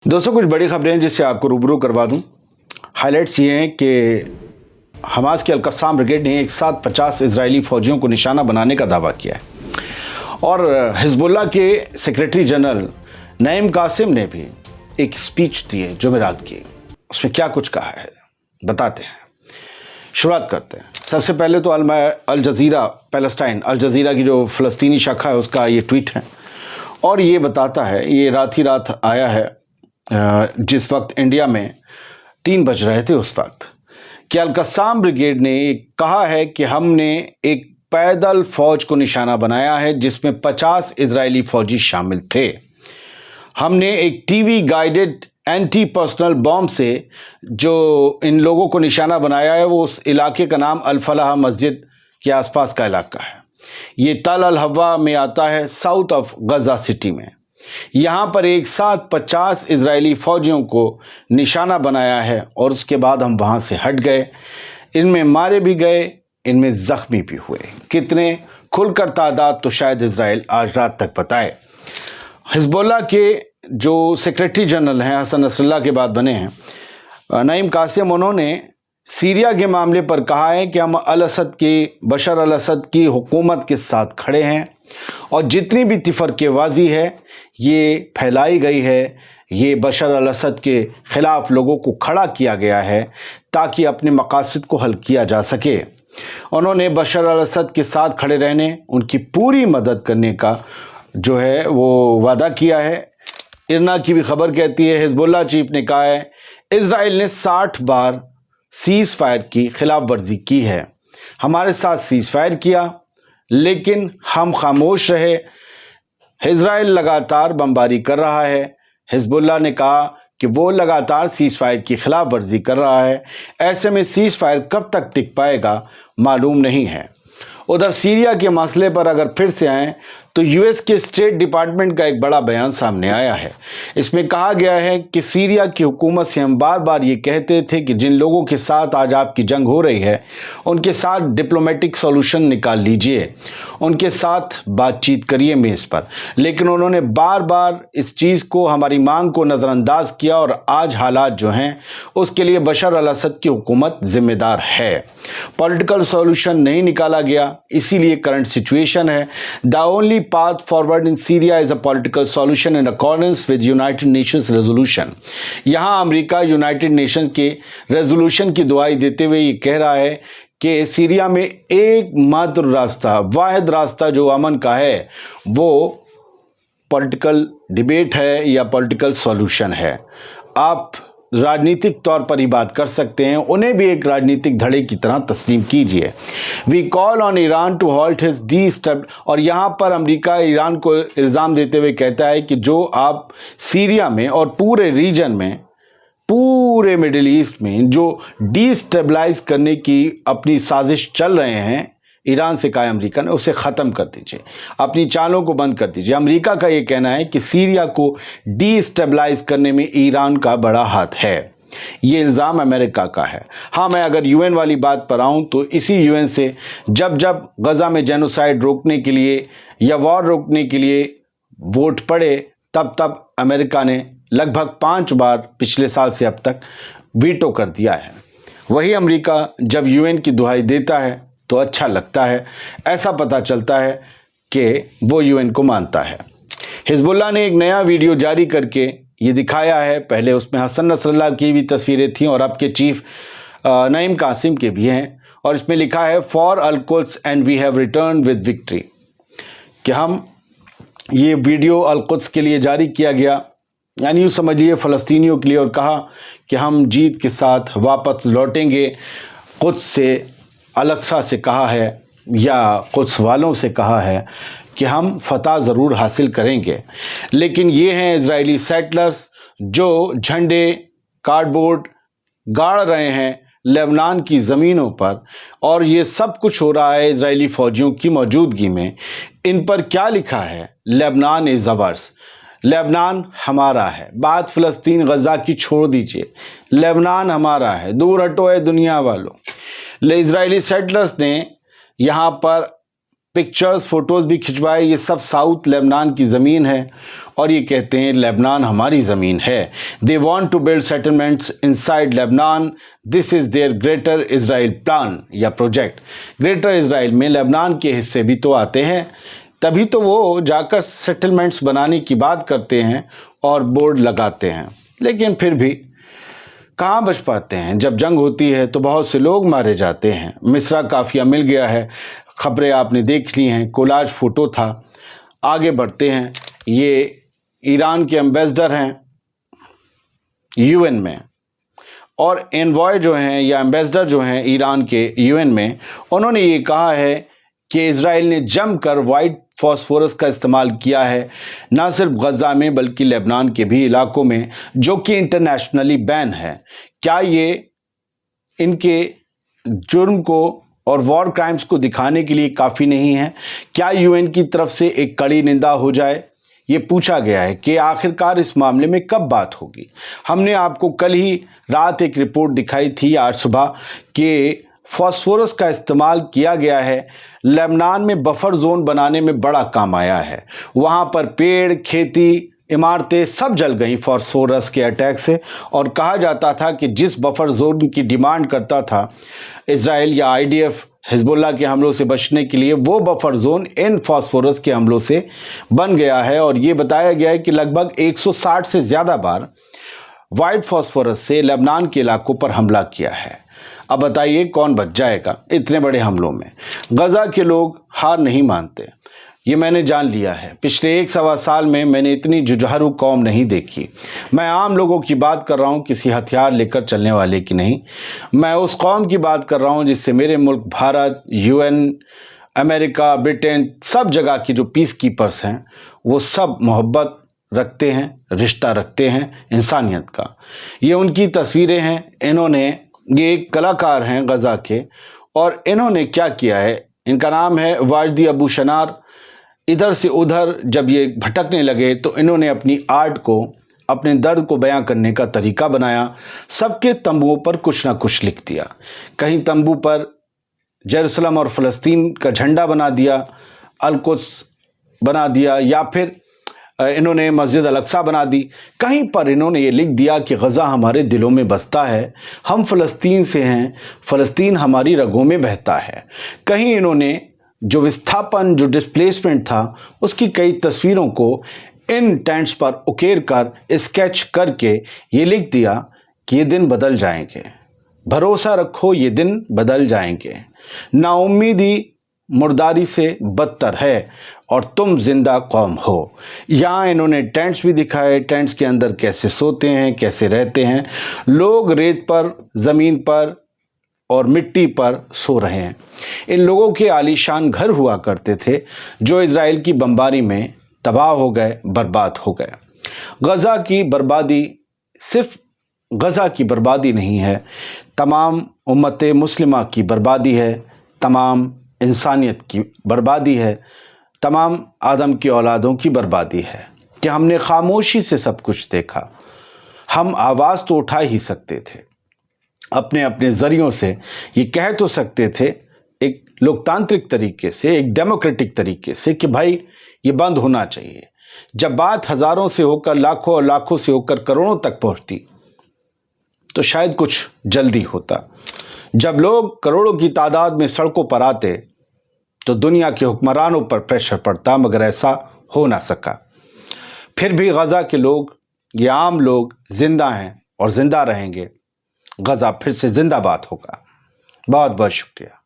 दोस्तों कुछ बड़ी खबरें हैं जिससे आपको रूबरू करवा दूं। हाइलाइट्स ये हैं कि हमास की अल-कस्साम ब्रिगेड ने एक साथ 50 इजरायली फौजियों को निशाना बनाने का दावा किया है और हिजबुल्लाह के सेक्रेटरी जनरल नईम कासिम ने भी एक स्पीच दी है जुमेरात की। उसमें क्या कुछ कहा है बताते हैं, शुरुआत करते हैं। सबसे पहले तो Al Jazeera Palestine, Al Jazeera की जो फ़लस्तीनी शाखा है उसका ये ट्वीट है और ये बताता है, ये रात ही रात आया है जिस वक्त इंडिया में 3 बज रहे थे उस वक्त, कि अल-कस्साम ब्रिगेड ने कहा है कि हमने एक पैदल फौज को निशाना बनाया है जिसमें 50 इजरायली फौजी शामिल थे। हमने एक TV guided anti personal bomb से जो इन लोगों को निशाना बनाया है वो उस इलाके का नाम अल-फलाह मस्जिद के आसपास का इलाका है। ये तल अल हवा में आता है, साउथ ऑफ गजा सिटी में। यहाँ पर एक साथ 50 इजरायली फौजियों को निशाना बनाया है और उसके बाद हम वहाँ से हट गए। इनमें मारे भी गए, इनमें ज़ख्मी भी हुए। कितने खुलकर तादाद तो शायद इजराइल आज रात तक बताए। हिजबुल्लाह के जो सेक्रेटरी जनरल हैं, हसन नसरल्लाह के बाद बने हैं, नईम कासिम, उन्होंने सीरिया के मामले पर कहा है कि हम बशर अल असद की हुकूमत के साथ खड़े हैं और जितनी भी तिफरकेबाजी है ये फैलाई गई है, ये बशर अल असद के ख़िलाफ़ लोगों को खड़ा किया गया है ताकि अपने मकासद को हल किया जा सके। उन्होंने बशर अल असद के साथ खड़े रहने, उनकी पूरी मदद करने का जो है वो वादा किया है। इरना की भी खबर कहती है, हिजबुल्लाह चीफ ने कहा है इजराइल ने 60 बार सीज़ फायर की खिलाफ वर्जी की है। हमारे साथ सीज़ फायर किया लेकिन हम खामोश रहे। इजराइल लगातार बमबारी कर रहा है। हिजबुल्लाह ने कहा कि वो लगातार सीज़ फायर की खिलाफ वर्जी कर रहा है। ऐसे में सीज़ फायर कब तक टिक पाएगा मालूम नहीं है। उधर सीरिया के मसले पर अगर फिर से आएँ तो यूएस के स्टेट डिपार्टमेंट का एक बड़ा बयान सामने आया है। इसमें कहा गया है कि सीरिया की हुकूमत से हम बार बार ये कहते थे कि जिन लोगों के साथ आज आपकी जंग हो रही है उनके साथ डिप्लोमेटिक सॉल्यूशन निकाल लीजिए, उनके साथ बातचीत करिए मेज़ पर, लेकिन उन्होंने बार बार इस चीज़ को, हमारी मांग को नज़रअंदाज किया और आज हालात जो हैं उसके लिए बशर अल असद की हुकूमत जिम्मेदार है। पॉलिटिकल सॉल्यूशन नहीं निकाला गया, इसीलिए करंट सिचुएशन है। The only path forward in Syria is a political solution in accordance with United Nations resolution। यहाँ अमेरिका यूनाइटेड नेशंस के रेजोल्यूशन की दुआई देते हुए ये कह रहा है कि सीरिया में एकमात्र रास्ता, वाहिद रास्ता जो अमन का है वो पॉलिटिकल डिबेट है या पॉलिटिकल सॉल्यूशन है। आप राजनीतिक तौर पर ही बात कर सकते हैं, उन्हें भी एक राजनीतिक धड़े की तरह तस्लीम कीजिए। We call on Iran to halt his destable, और यहाँ पर अमेरिका ईरान को इल्ज़ाम देते हुए कहता है कि जो आप सीरिया में और पूरे रीजन में, पूरे मिडिल ईस्ट में जो डीस्टेबलाइज करने की अपनी साजिश चल रहे हैं, ईरान से कहा अमेरिका ने, उसे ख़त्म कर दीजिए, अपनी चालों को बंद कर दीजिए। अमेरिका का ये कहना है कि सीरिया को डीस्टेबलाइज करने में ईरान का बड़ा हाथ है। ये इल्ज़ाम अमेरिका का है। हाँ, मैं अगर यूएन वाली बात पर आऊँ तो इसी यूएन से जब जब गज़ा में जेनोसाइड रोकने के लिए या वॉर रोकने के लिए वोट पड़े तब तब अमेरिका ने लगभग 5 बार पिछले साल से अब तक वीटो कर दिया है। वही अमेरिका जब यूएन की दुहाई देता है तो अच्छा लगता है, ऐसा पता चलता है कि वो यूएन को मानता है। हिजबुल्लाह ने एक नया वीडियो जारी करके ये दिखाया है, पहले उसमें हसन नसरल्लाह की भी तस्वीरें थीं और आपके चीफ नईम कासिम के भी हैं, और इसमें लिखा है for Al Quds and we have return with victory, कि हम, ये वीडियो अल कुद्स के लिए जारी किया गया, यानी यूँ समझिए फ़लस्तीनियों के लिए, और कहा कि हम जीत के साथ वापस लौटेंगे। कुद्स से, अल-अक्सा से कहा है या कुद्स वालों से कहा है कि हम फतह ज़रूर हासिल करेंगे। लेकिन ये हैं इजरायली सेटलर्स जो झंडे, कार्डबोर्ड गाड़ रहे हैं लेबनान की ज़मीनों पर, और ये सब कुछ हो रहा है इजरायली फ़ौजियों की मौजूदगी में। इन पर क्या लिखा है? लेबनान इज़ अवर्स, लेबनान हमारा है। बात फ़लस्तीन गज़ा की छोड़ दीजिए, लेबनान हमारा है, दूर हटो है दुनिया वालों। इजरायली सेटलर्स ने यहाँ पर पिक्चर्स फोटोज़ भी खिंचवाए। ये सब साउथ लेबनान की ज़मीन है और ये कहते हैं लेबनान हमारी ज़मीन है। They want to build settlements inside Lebanon, this is their greater Israel plan या प्रोजेक्ट। ग्रेटर इज़राइल में लेबनान के हिस्से भी तो आते हैं, तभी तो वो जाकर सेटलमेंट्स बनाने की बात करते हैं और बोर्ड लगाते हैं। लेकिन फिर भी कहाँ बच पाते हैं। जब जंग होती है तो बहुत से लोग मारे जाते हैं। मिस्रा काफिया मिल गया है, खबरें आपने देख ली हैं, कोलाज फोटो था। आगे बढ़ते हैं। ये ईरान के एम्बेसडर हैं यूएन में, और एनवॉय जो हैं या एम्बेसडर जो हैं ईरान के यूएन में, उन्होंने ये कहा है कि इज़राइल ने जमकर वाइट फॉस्फोरस का इस्तेमाल किया है, ना सिर्फ गज़ा में बल्कि लेबनान के भी इलाकों में, जो कि इंटरनेशनली बैन है। क्या ये इनके जुर्म को और वॉर क्राइम्स को दिखाने के लिए काफ़ी नहीं है? क्या यूएन की तरफ से एक कड़ी निंदा हो जाए? ये पूछा गया है कि आखिरकार इस मामले में कब बात होगी। हमने आपको कल ही रात एक रिपोर्ट दिखाई थी, आज सुबह, कि फॉस्फोरस का इस्तेमाल किया गया है, लेबनान में बफर जोन बनाने में बड़ा काम आया है। वहाँ पर पेड़, खेती, इमारतें सब जल गईं फॉस्फोरस के अटैक से, और कहा जाता था कि जिस बफर जोन की डिमांड करता था इजराइल या आईडीएफ हिजबुल्लाह के हमलों से बचने के लिए, वो बफर जोन इन फॉस्फोरस के हमलों से बन गया है। और ये बताया गया है कि लगभग 160 से ज़्यादा बार वाइट फॉस्फोरस से लेबनान के इलाकों पर हमला किया है। अब बताइए कौन बच जाएगा इतने बड़े हमलों में। गज़ा के लोग हार नहीं मानते, ये मैंने जान लिया है। पिछले 1 सवा साल में मैंने इतनी जुझारू कौम नहीं देखी। मैं आम लोगों की बात कर रहा हूँ, किसी हथियार लेकर चलने वाले की नहीं। मैं उस कौम की बात कर रहा हूँ जिससे मेरे मुल्क भारत, यूएन, अमेरिका, ब्रिटेन, सब जगह की जो पीस कीपर्स हैं वो सब मोहब्बत रखते हैं, रिश्ता रखते हैं इंसानियत का। ये उनकी तस्वीरें हैं। इन्होंने, ये एक कलाकार हैं गज़ा के, और इन्होंने क्या किया है, इनका नाम है वाजदी अबू शनार। इधर से उधर जब ये भटकने लगे तो इन्होंने अपनी आर्ट को, अपने दर्द को बयां करने का तरीका बनाया। सबके तंबुओं पर कुछ ना कुछ लिख दिया। कहीं तंबू पर जेरूसलम और फ़लस्तीन का झंडा बना दिया, अल-कुद्स बना दिया, या फिर इन्होंने मस्जिद अल-अक्सा बना दी। कहीं पर इन्होंने ये लिख दिया कि गज़ा हमारे दिलों में बसता है, हम फ़लस्तीन से हैं, फ़लस्तीन हमारी रगों में बहता है। कहीं इन्होंने जो विस्थापन, जो डिस्प्लेसमेंट था, उसकी कई तस्वीरों को इन टेंट्स पर उकेर कर, स्केच करके ये लिख दिया कि ये दिन बदल जाएंगे, भरोसा रखो ये दिन बदल जाएंगे, नाउम्मीदी मुर्दारी से बदतर है और तुम जिंदा कौम हो। यहाँ इन्होंने टेंट्स भी दिखाए, टेंट्स के अंदर कैसे सोते हैं, कैसे रहते हैं लोग, रेत पर, ज़मीन पर और मिट्टी पर सो रहे हैं। इन लोगों के आलीशान घर हुआ करते थे जो इज़राइल की बमबारी में तबाह हो गए, बर्बाद हो गए। गज़ा की बर्बादी सिर्फ गज़ा की बर्बादी नहीं है, तमाम उम्मत मुस्लिमा की बर्बादी है, तमाम इंसानियत की बर्बादी है, तमाम आदम की औलादों की बर्बादी है कि हमने खामोशी से सब कुछ देखा। हम आवाज़ तो उठा ही सकते थे, अपने अपने ज़रियों से ये कह तो सकते थे, एक लोकतांत्रिक तरीके से, एक डेमोक्रेटिक तरीके से, कि भाई ये बंद होना चाहिए। जब बात हज़ारों से होकर, लाखों और लाखों से होकर करोड़ों तक पहुंचती तो शायद कुछ जल्दी होता। जब लोग करोड़ों की तादाद में सड़कों पर आते तो दुनिया के हुक्मरानों पर प्रेशर पड़ता, मगर ऐसा हो ना सका। फिर भी गज़ा के लोग, ये आम लोग जिंदा हैं और जिंदा रहेंगे। गज़ा फिर से जिंदाबाद होगा। बहुत बहुत शुक्रिया।